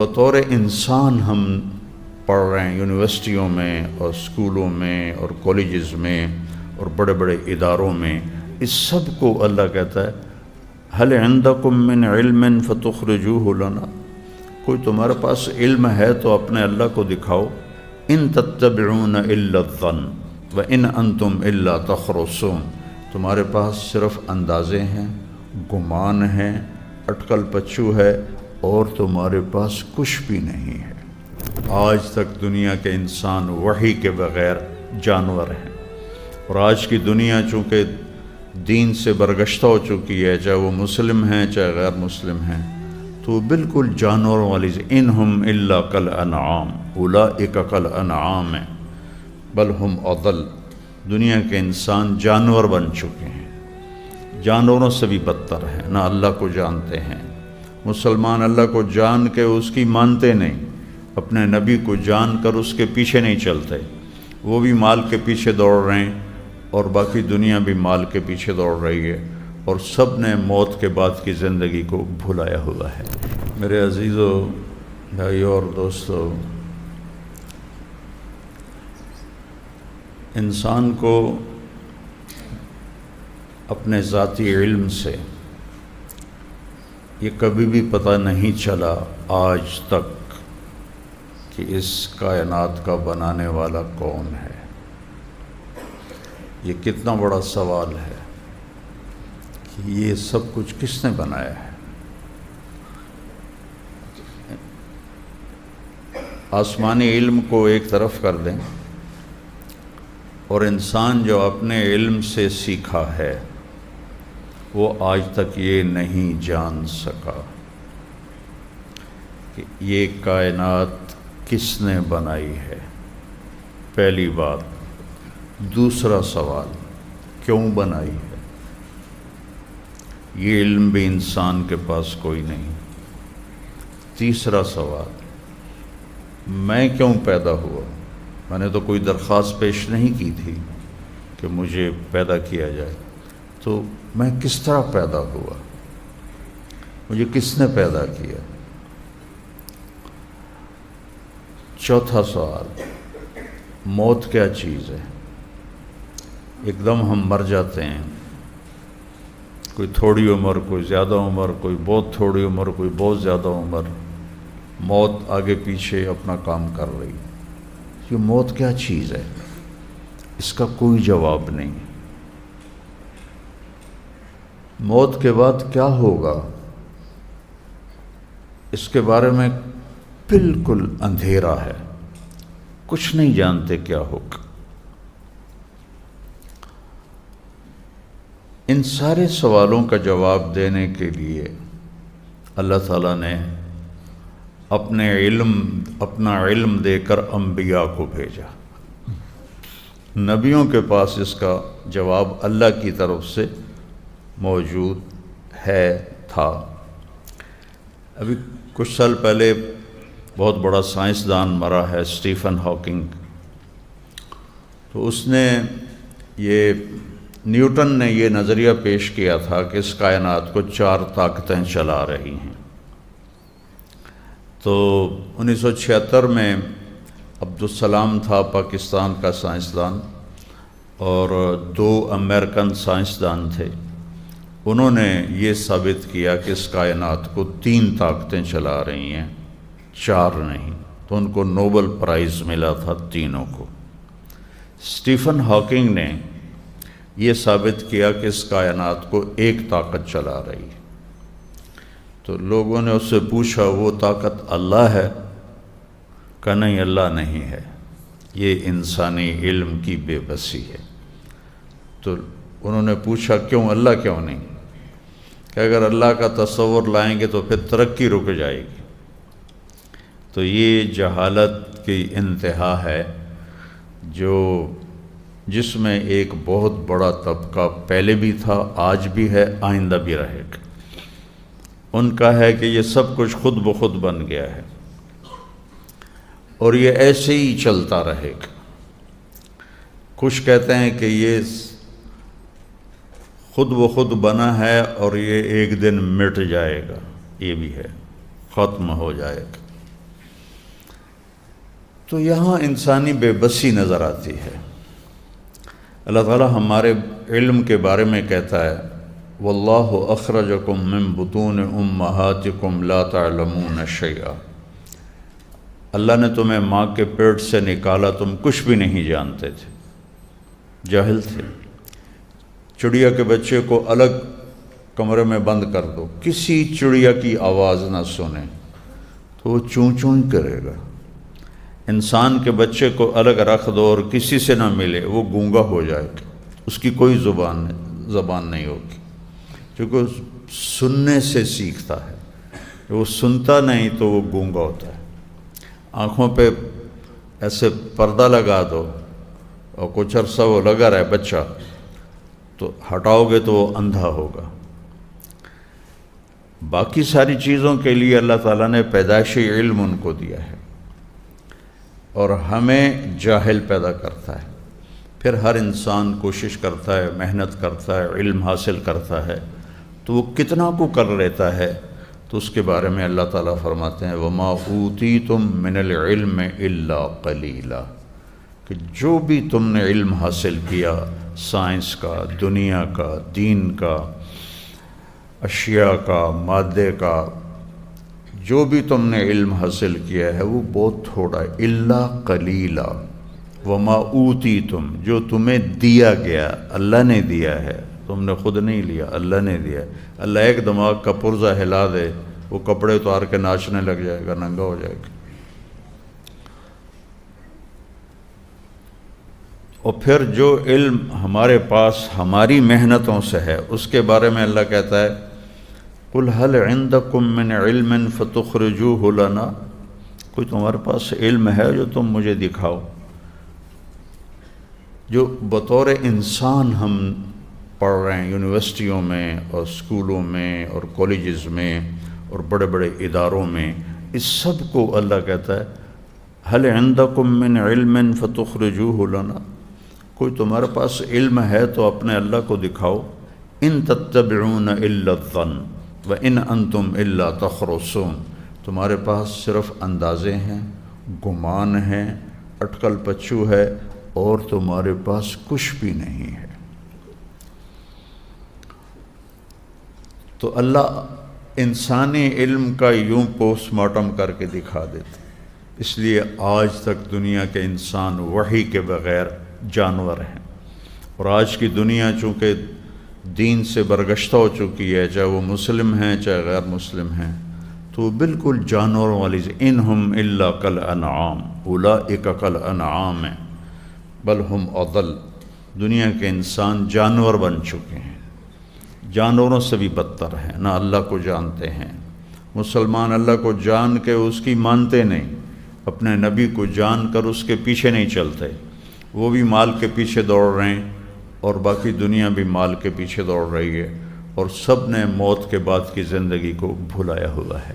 بطور انسان ہم پڑھ رہے ہیں یونیورسٹیوں میں اور اسکولوں میں اور کالجز میں اور بڑے بڑے اداروں میں، اس سب کو اللہ کہتا ہے هل عندکم من علم فتخرجوه لنا، کوئی تمہارے پاس علم ہے تو اپنے اللہ کو دکھاؤ. ان تتبعون الا الظن وان انتم الا تخرصون، تمہارے پاس صرف اندازے ہیں، گمان ہیں، اٹکل پچو ہے، اور تمہارے پاس کچھ بھی نہیں ہے. آج تک دنیا کے انسان وحی کے بغیر جانور ہیں، اور آج کی دنیا چونکہ دین سے برگشتہ ہو چکی ہے، چاہے وہ مسلم ہیں چاہے غیر مسلم ہیں، تو بالکل جانوروں والی انہم الا کالانعام اولئک کالانعام بل ہم اضل. دنیا کے انسان جانور بن چکے ہیں، جانوروں سے بھی بدتر ہیں، نہ اللہ کو جانتے ہیں. مسلمان اللہ کو جان کے اس کی مانتے نہیں، اپنے نبی کو جان کر اس کے پیچھے نہیں چلتے. وہ بھی مال کے پیچھے دوڑ رہے ہیں اور باقی دنیا بھی مال کے پیچھے دوڑ رہی ہے، اور سب نے موت کے بعد کی زندگی کو بھلایا ہوا ہے. میرے عزیزو، بھائیو اور دوستو، انسان کو اپنے ذاتی علم سے یہ کبھی بھی پتہ نہیں چلا آج تک کہ اس کائنات کا بنانے والا کون ہے. یہ کتنا بڑا سوال ہے کہ یہ سب کچھ کس نے بنایا ہے. آسمانی علم کو ایک طرف کر دیں، اور انسان جو اپنے علم سے سیکھا ہے وہ آج تک یہ نہیں جان سکا کہ یہ کائنات کس نے بنائی ہے. پہلی بات. دوسرا سوال، کیوں بنائی ہے؟ یہ علم بھی انسان کے پاس کوئی نہیں. تیسرا سوال، میں کیوں پیدا ہوا؟ میں نے تو کوئی درخواست پیش نہیں کی تھی کہ مجھے پیدا کیا جائے، تو میں کس طرح پیدا ہوا؟ مجھے کس نے پیدا کیا؟ چوتھا سوال، موت کیا چیز ہے؟ ایک دم ہم مر جاتے ہیں، کوئی تھوڑی عمر، کوئی زیادہ عمر، کوئی بہت تھوڑی عمر، کوئی بہت زیادہ عمر، موت آگے پیچھے اپنا کام کر رہی. یہ موت کیا چیز ہے؟ اس کا کوئی جواب نہیں. موت کے بعد کیا ہوگا اس کے بارے میں بالکل اندھیرا ہے، کچھ نہیں جانتے کیا ہوگا. ان سارے سوالوں کا جواب دینے کے لیے اللہ تعالیٰ نے اپنا علم دے کر انبیاء کو بھیجا. نبیوں کے پاس اس کا جواب اللہ کی طرف سے موجود تھا. ابھی کچھ سال پہلے بہت بڑا سائنسدان مرا ہے، اسٹیفن ہاکنگ. تو اس نے نیوٹن نے یہ نظریہ پیش کیا تھا کہ اس کائنات کو 4 طاقتیں چلا رہی ہیں. تو 1976 میں عبدالسلام تھا پاکستان کا سائنسدان، اور 2 امریکن سائنسدان تھے. انہوں نے یہ ثابت کیا کہ اس کائنات کو 3 طاقتیں چلا رہی ہیں، 4 نہیں. تو ان کو نوبل پرائز ملا تھا تینوں کو. اسٹیفن ہاکنگ نے یہ ثابت کیا کہ اس کائنات کو 1 طاقت چلا رہی ہے. تو لوگوں نے اس سے پوچھا وہ طاقت اللہ ہے؟ کہ نہیں، اللہ نہیں ہے، یہ انسانی علم کی بے بسی ہے. تو انہوں نے پوچھا کیوں، اللہ کیوں نہیں؟ کہ اگر اللہ کا تصور لائیں گے تو پھر ترقی رک جائے گی. تو یہ جہالت کی انتہا ہے جس میں ایک بہت بڑا طبقہ پہلے بھی تھا، آج بھی ہے، آئندہ بھی رہے گا. ان کا ہے کہ یہ سب کچھ خود بخود بن گیا ہے اور یہ ایسے ہی چلتا رہے گا. کچھ کہتے ہیں کہ یہ خود بخود بنا ہے اور یہ ایک دن مٹ جائے گا، یہ بھی ہے، ختم ہو جائے گا. تو یہاں انسانی بے بسی نظر آتی ہے۔ اللہ تعالیٰ ہمارے علم کے بارے میں کہتا ہے واللہ اخرجکم من بطون امہاتکم لا تعلمون شیئا، اللہ نے تمہیں ماں کے پیٹ سے نکالا، تم کچھ بھی نہیں جانتے تھے، جاہل تھے۔ چڑیا کے بچے کو الگ کمرے میں بند کر دو، کسی چڑیا کی آواز نہ سنے تو وہ چوں چوں کرے گا۔ انسان کے بچے کو الگ رکھ دو اور کسی سے نہ ملے، وہ گونگا ہو جائے گا، اس کی کوئی زبان نہیں ہوگی، کیونکہ سننے سے سیکھتا ہے۔ وہ سنتا نہیں تو وہ گونگا ہوتا ہے۔ آنکھوں پہ ایسے پردہ لگا دو اور کچھ عرصہ وہ لگا رہے بچہ، تو ہٹاؤ گے تو وہ اندھا ہوگا۔ باقی ساری چیزوں کے لیے اللہ تعالیٰ نے پیدائشی علم ان کو دیا ہے، اور ہمیں جاہل پیدا کرتا ہے۔ پھر ہر انسان کوشش کرتا ہے، محنت کرتا ہے، علم حاصل کرتا ہے، تو وہ کتنا کو کر لیتا ہے، تو اس کے بارے میں اللہ تعالیٰ فرماتے ہیں وَمَا أُوتِيتُم مِّنَ الْعِلْمِ إِلَّا قَلِيلًا، کہ جو بھی تم نے علم حاصل کیا، سائنس کا، دنیا کا، دین کا، اشیاء کا، مادے کا، جو بھی تم نے علم حاصل کیا ہے وہ بہت تھوڑا ہے۔ الا قلیلا، وما اوتیتم، جو تمہیں دیا گیا، اللہ نے دیا ہے، تم نے خود نہیں لیا، اللہ نے دیا۔ اللہ ایک دماغ کا پرزہ ہلا دے، وہ کپڑے اتار کے ناچنے لگ جائے گا، ننگا ہو جائے گا۔ اور پھر جو علم ہمارے پاس ہماری محنتوں سے ہے، اس کے بارے میں اللہ کہتا ہے قُلْ هَلْ عِنْدَكُمْ مِنْ عِلْمٍ فَتُخْرِجُوهُ لَنَا، کوئی تمہارے پاس علم ہے جو تم مجھے دکھاؤ، جو بطور انسان ہم پڑھ رہے ہیں یونیورسٹیوں میں اور اسکولوں میں اور کالجز میں اور بڑے بڑے اداروں میں، اس سب کو اللہ کہتا ہے هَلْ عِنْدَكُمْ مِنْ عِلْمٍ فَتُخْرِجُوهُ لَنَا، کوئی تمہارے پاس علم ہے تو اپنے اللہ کو دکھاؤ۔ إِن تَتَّبِعُونَ إِلَّا الظَّنَّ وَإِنْ أَنْتُمْ إِلَّا تَخْرُصُونَ، تمہارے پاس صرف اندازے ہیں، گمان ہیں، اٹکل پچو ہے، اور تمہارے پاس کچھ بھی نہیں ہے۔ تو اللہ انسانی علم کا یوں پوسٹ مارٹم کر کے دکھا دیتے، اس لیے آج تک دنیا کے انسان وحی کے بغیر جانور ہیں۔ اور آج کی دنیا چونکہ دین سے برگشتہ ہو چکی ہے، چاہے وہ مسلم ہیں چاہے غیر مسلم ہیں، تو بالکل جانوروں والی انہم الا کالانعام اولئک کالانعام بل ہم اضل، دنیا کے انسان جانور بن چکے ہیں، جانوروں سے بھی بدتر ہیں، نہ اللہ کو جانتے ہیں۔ مسلمان اللہ کو جان کے اس کی مانتے نہیں، اپنے نبی کو جان کر اس کے پیچھے نہیں چلتے، وہ بھی مال کے پیچھے دوڑ رہے ہیں اور باقی دنیا بھی مال کے پیچھے دوڑ رہی ہے، اور سب نے موت کے بعد کی زندگی کو بھلایا ہوا ہے۔